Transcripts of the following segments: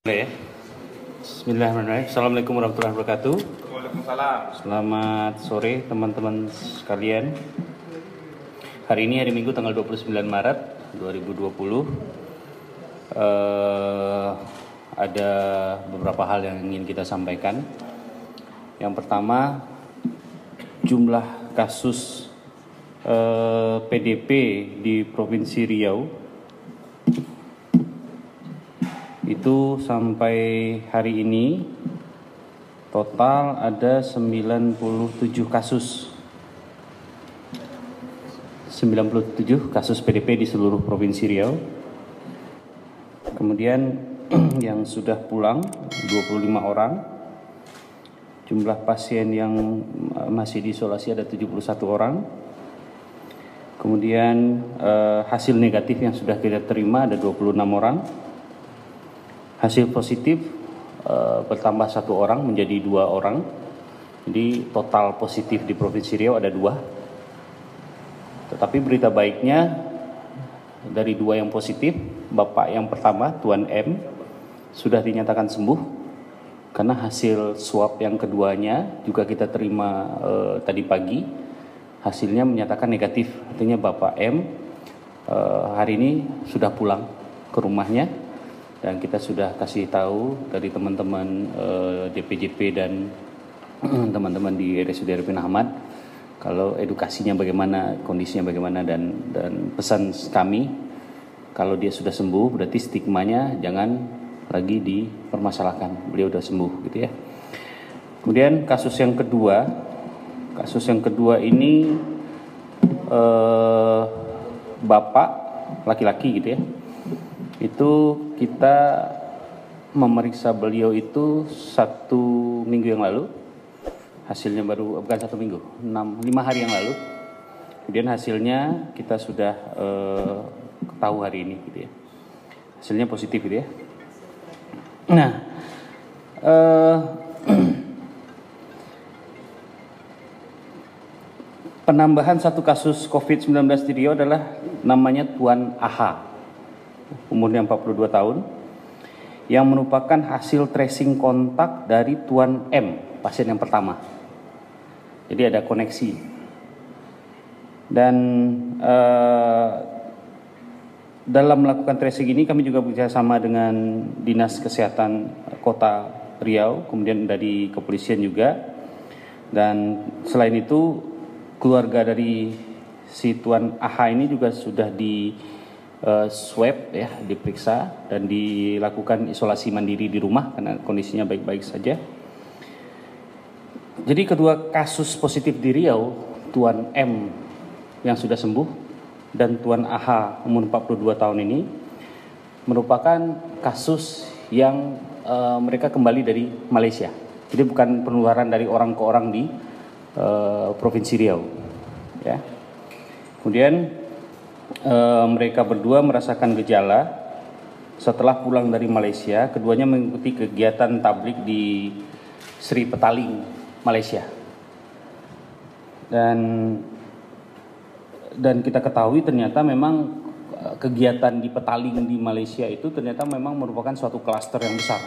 Bismillahirrahmanirrahim. Assalamualaikum warahmatullahi wabarakatuh. Waalaikumsalam. Selamat sore teman-teman sekalian. Hari ini hari Minggu tanggal 29 Maret 2020. Ada beberapa hal yang ingin kita sampaikan. Yang pertama, jumlah kasus PDP di Provinsi Riau itu sampai hari ini total ada 97 kasus 97 kasus PDP di seluruh Provinsi Riau. Kemudian yang sudah pulang 25 orang. Jumlah pasien yang masih diisolasi ada 71 orang. Kemudian hasil negatif yang sudah kita terima ada 26 orang. Hasil positif bertambah 1 orang menjadi 2 orang. Jadi total positif di Provinsi Riau ada 2. Tetapi berita baiknya dari 2 yang positif, Bapak yang pertama Tuan M sudah dinyatakan sembuh karena hasil swab yang keduanya juga kita terima tadi pagi. Hasilnya menyatakan negatif. Artinya Bapak M hari ini sudah pulang ke rumahnya. Dan kita sudah kasih tahu dari teman-teman DPJP dan teman-teman di RSUD Arifin Ahmad kalau edukasinya bagaimana, kondisinya bagaimana, dan pesan kami kalau dia sudah sembuh berarti stigmanya jangan lagi dipermasalahkan, beliau sudah sembuh gitu ya. Kemudian kasus yang kedua ini bapak laki-laki gitu ya. Itu kita memeriksa beliau itu 1 minggu yang lalu. Hasilnya baru, bukan 1 minggu, 5 hari yang lalu. Kemudian hasilnya kita sudah tahu hari ini gitu ya. Hasilnya positif gitu ya. Nah, penambahan 1 kasus COVID-19 di Riau adalah namanya Tuan AH. Umurnya 42 tahun, yang merupakan hasil tracing kontak dari Tuan M, pasien yang pertama. Jadi ada koneksi. Dan dalam melakukan tracing ini kami juga bekerjasama dengan Dinas Kesehatan Kota Riau, kemudian dari kepolisian juga. Dan selain itu keluarga dari si Tuan AH ini juga sudah di swab ya, diperiksa dan dilakukan isolasi mandiri di rumah karena kondisinya baik-baik saja. Jadi kedua kasus positif di Riau, Tuan M yang sudah sembuh dan Tuan AH umur 42 tahun ini merupakan kasus yang mereka kembali dari Malaysia. Jadi bukan penularan dari orang ke orang di Provinsi Riau ya. Kemudian mereka berdua merasakan gejala setelah pulang dari Malaysia. Keduanya mengikuti kegiatan tablik di Sri Petaling, Malaysia. Dan kita ketahui ternyata memang kegiatan di Petaling di Malaysia itu ternyata memang merupakan suatu klaster yang besar.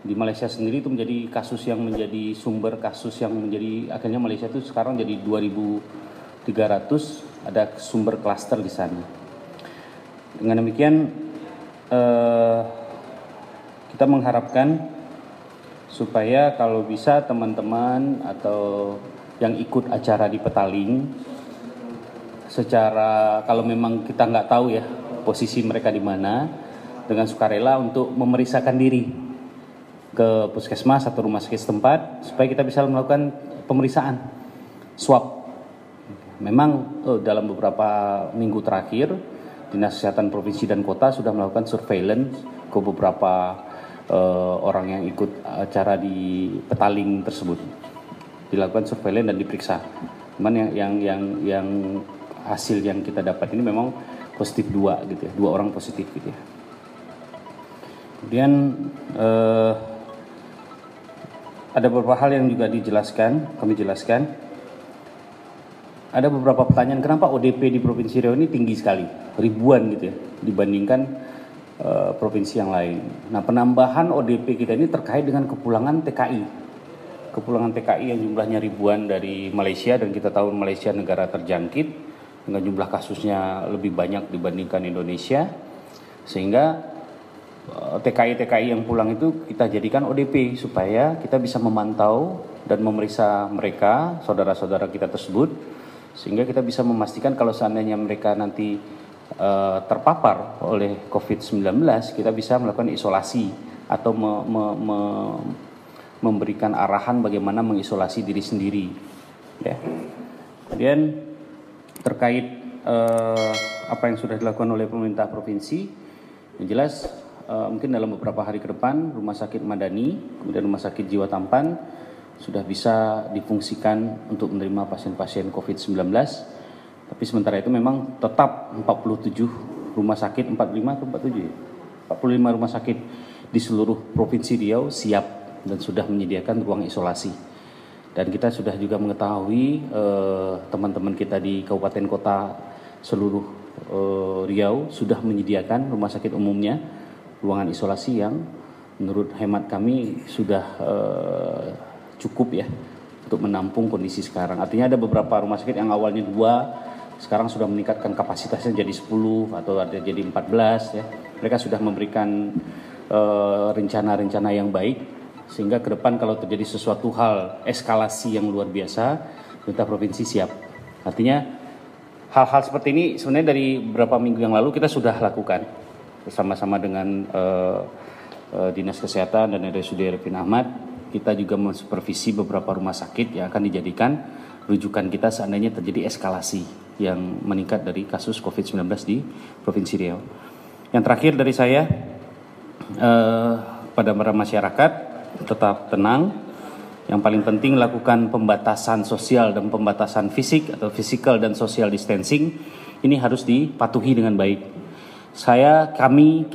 Di Malaysia sendiri itu menjadi kasus yang menjadi sumber kasus yang menjadi akhirnya Malaysia itu sekarang jadi 2.300 ada sumber klaster di sana. Dengan demikian kita mengharapkan supaya kalau bisa teman-teman atau yang ikut acara di Petaling secara kalau memang kita nggak tahu ya posisi mereka di mana, dengan sukarela untuk memeriksakan diri ke puskesmas atau rumah sakit setempat supaya kita bisa melakukan pemeriksaan swab. Memang dalam beberapa minggu terakhir Dinas Kesehatan Provinsi dan Kota sudah melakukan surveillance ke beberapa orang yang ikut acara di Petaling tersebut. Dilakukan surveillance dan diperiksa. Cuman yang hasil yang kita dapat ini memang positif 2 gitu ya, 2 orang positif gitu ya. Kemudian ada beberapa hal yang juga kami jelaskan. Ada beberapa pertanyaan, kenapa ODP di Provinsi Riau ini tinggi sekali, ribuan gitu ya, dibandingkan provinsi yang lain. Nah, penambahan ODP kita ini terkait dengan kepulangan TKI. Kepulangan TKI yang jumlahnya ribuan dari Malaysia, dan kita tahu Malaysia negara terjangkit dengan jumlah kasusnya lebih banyak dibandingkan Indonesia, sehingga TKI-TKI yang pulang itu kita jadikan ODP supaya kita bisa memantau dan memeriksa mereka, saudara-saudara kita tersebut, sehingga kita bisa memastikan kalau seandainya mereka nanti terpapar oleh COVID-19, kita bisa melakukan isolasi atau memberikan arahan bagaimana mengisolasi diri sendiri. Ya. Kemudian terkait apa yang sudah dilakukan oleh pemerintah provinsi, yang jelas mungkin dalam beberapa hari ke depan Rumah Sakit Madani, kemudian Rumah Sakit Jiwa Tampan sudah bisa difungsikan untuk menerima pasien-pasien COVID-19. Tapi sementara itu memang tetap 47 rumah sakit, 45 atau 47 ya? 45 rumah sakit di seluruh Provinsi Riau siap dan sudah menyediakan ruang isolasi. Dan kita sudah juga mengetahui teman-teman kita di kabupaten kota seluruh Riau sudah menyediakan rumah sakit umumnya ruangan isolasi yang menurut hemat kami sudah cukup ya untuk menampung kondisi sekarang. Artinya ada beberapa rumah sakit yang awalnya 2, sekarang sudah meningkatkan kapasitasnya jadi 10 atau ada jadi 14 ya. Mereka sudah memberikan rencana-rencana yang baik, sehingga ke depan kalau terjadi sesuatu hal eskalasi yang luar biasa, pemerintah provinsi siap. Artinya hal-hal seperti ini sebenarnya dari beberapa minggu yang lalu kita sudah lakukan bersama-sama dengan Dinas Kesehatan dan RSUD Arifin Ahmad. Kita juga mensupervisi beberapa rumah sakit yang akan dijadikan rujukan kita seandainya terjadi eskalasi yang meningkat dari kasus COVID-19 di Provinsi Riau. Yang terakhir dari saya, pada para masyarakat tetap tenang. Yang paling penting lakukan pembatasan sosial dan pembatasan fisik atau physical dan social distancing. Ini harus dipatuhi dengan baik.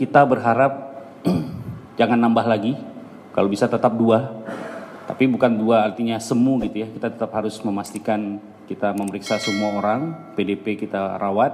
Kita berharap jangan nambah lagi. Kalau bisa tetap 2. Tapi bukan 2 artinya semu gitu ya. Kita tetap harus memastikan kita memeriksa semua orang, PDP kita rawat.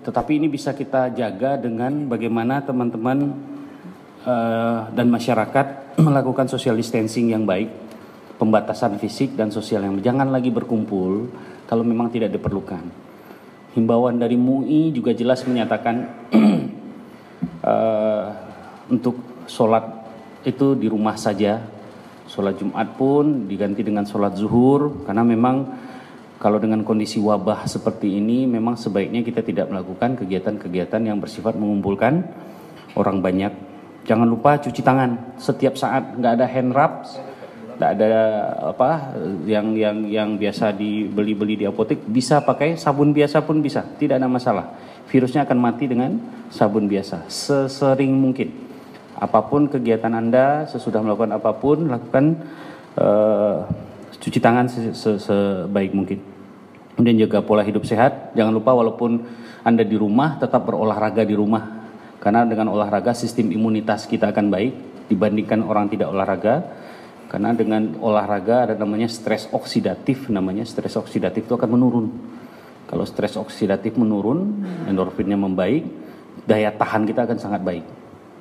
Tetapi ini bisa kita jaga dengan bagaimana teman-teman dan masyarakat melakukan social distancing yang baik, pembatasan fisik dan sosial yang jangan lagi berkumpul kalau memang tidak diperlukan. Himbauan dari MUI juga jelas menyatakan untuk sholat itu di rumah saja. Sholat Jumat pun diganti dengan sholat zuhur, karena memang kalau dengan kondisi wabah seperti ini memang sebaiknya kita tidak melakukan kegiatan-kegiatan yang bersifat mengumpulkan orang banyak. Jangan lupa cuci tangan setiap saat, nggak ada hand rub, nggak ada yang biasa dibeli di apotek, bisa pakai sabun biasa pun bisa, tidak ada masalah. Virusnya akan mati dengan sabun biasa sesering mungkin. Apapun kegiatan Anda, sesudah melakukan apapun, lakukan cuci tangan sebaik mungkin. Kemudian jaga pola hidup sehat. Jangan lupa walaupun Anda di rumah, tetap berolahraga di rumah. Karena dengan olahraga sistem imunitas kita akan baik dibandingkan orang tidak olahraga. Karena dengan olahraga ada namanya stres oksidatif. Stres oksidatif itu akan menurun. Kalau stres oksidatif menurun, endorfinnya membaik, daya tahan kita akan sangat baik.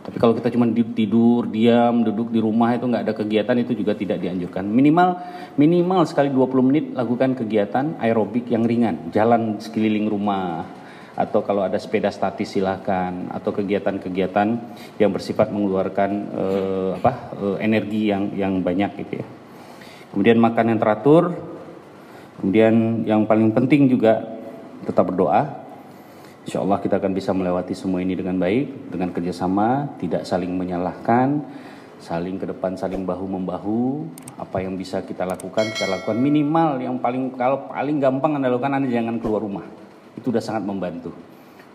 Tapi kalau kita cuma tidur, diam, duduk di rumah itu nggak ada kegiatan, itu juga tidak dianjurkan. Minimal sekali 20 menit lakukan kegiatan aerobik yang ringan, jalan sekeliling rumah, atau kalau ada sepeda statis silakan, atau kegiatan-kegiatan yang bersifat mengeluarkan energi yang banyak gitu ya. Kemudian makan yang teratur, kemudian yang paling penting juga tetap berdoa. Insya Allah kita akan bisa melewati semua ini dengan baik, dengan kerjasama, tidak saling menyalahkan, saling ke depan, saling bahu-membahu. Apa yang bisa kita lakukan minimal. Yang kalau paling gampang Anda lakukan, Anda jangan keluar rumah. Itu sudah sangat membantu.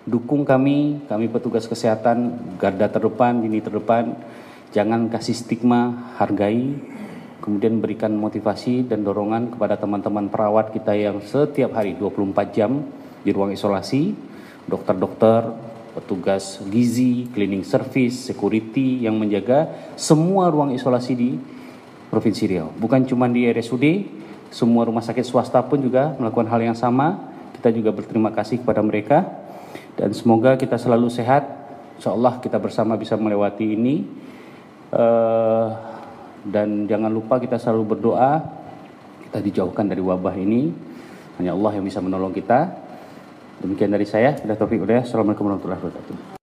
Dukung kami petugas kesehatan, garda terdepan, lini terdepan. Jangan kasih stigma, hargai. Kemudian berikan motivasi dan dorongan kepada teman-teman perawat kita yang setiap hari 24 jam di ruang isolasi. Dokter-dokter, petugas gizi, cleaning service, security yang menjaga semua ruang isolasi di Provinsi Riau. Bukan cuma di RSUD, semua rumah sakit swasta pun juga melakukan hal yang sama. Kita juga berterima kasih kepada mereka dan semoga kita selalu sehat insyaallah kita bersama bisa melewati ini. Dan jangan lupa kita selalu berdoa, kita dijauhkan dari wabah ini. Hanya Allah yang bisa menolong kita. Demikian dari saya. Bila taufik hidayah. Assalamualaikum warahmatullahi wabarakatuh.